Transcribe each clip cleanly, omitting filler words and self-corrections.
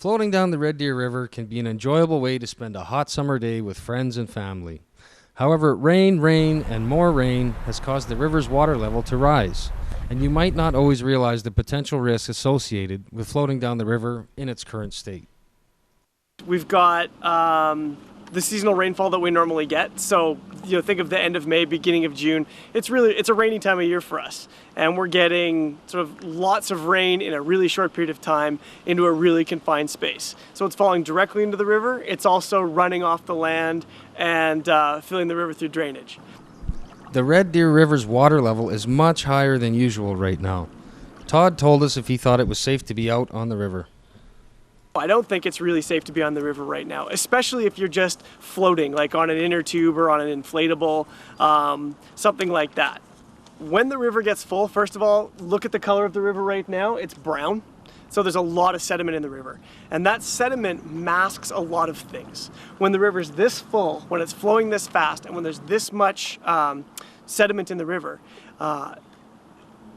Floating down the Red Deer River can be an enjoyable way to spend a hot summer day with friends and family. However, rain, and more rain has caused the river's water level to rise, and you might not always realize the potential risks associated with floating down the river in its current state. We've got the seasonal rainfall that we normally get. So, think of the end of May, beginning of June. It's a rainy time of year for us. And we're getting sort of lots of rain in a really short period of time into a really confined space. So it's falling directly into the river. It's also running off the land and filling the river through drainage. The Red Deer River's water level is much higher than usual right now. Todd told us if he thought it was safe to be out on the river. I don't think it's really safe to be on the river right now, especially if you're just floating, like on an inner tube or on an inflatable, something like that. When the river gets full, first of all, look at the color of the river right now. It's brown. So there's a lot of sediment in the river. And that sediment masks a lot of things. When the river's this full, when it's flowing this fast, and when there's this much sediment in the river,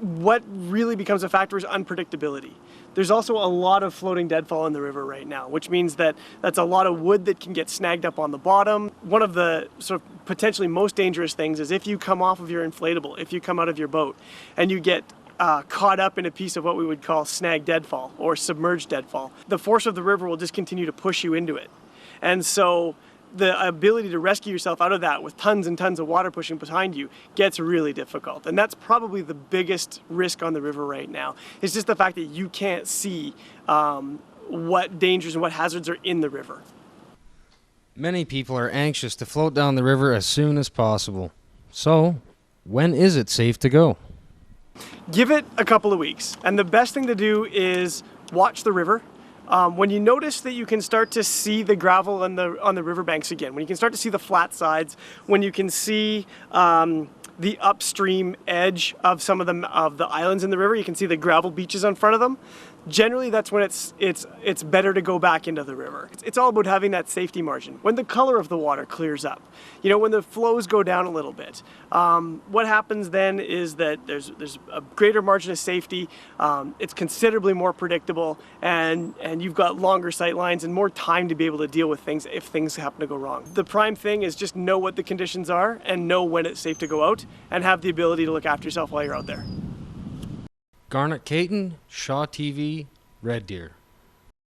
what really becomes a factor is unpredictability. There's also a lot of floating deadfall in the river right now, which means that that's a lot of wood that can get snagged up on the bottom. One of the sort of potentially most dangerous things is if you come off of your inflatable, if you come out of your boat and you get caught up in a piece of what we would call snag deadfall or submerged deadfall, the force of the river will just continue to push you into it. And so the ability to rescue yourself out of that with tons and tons of water pushing behind you gets really difficult. And that's probably the biggest risk on the river right now. It's just the fact that you can't see what dangers and what hazards are in the river. Many people are anxious to float down the river as soon as possible. So, when is it safe to go? Give it a couple of weeks. And the best thing to do is watch the river. When you notice that you can start to see the gravel on the riverbanks again, when you can start to see the flat sides, when you can see the upstream edge of some of the islands in the river, you can see the gravel beaches in front of them. Generally, that's when it's better to go back into the river. It's all about having that safety margin. When the color of the water clears up, when the flows go down a little bit, what happens then is that there's a greater margin of safety. It's considerably more predictable, and you've got longer sight lines and more time to be able to deal with things if things happen to go wrong. The prime thing is just know what the conditions are and know when it's safe to go out and have the ability to look after yourself while you're out there. Garnet Caton, Shaw TV, Red Deer.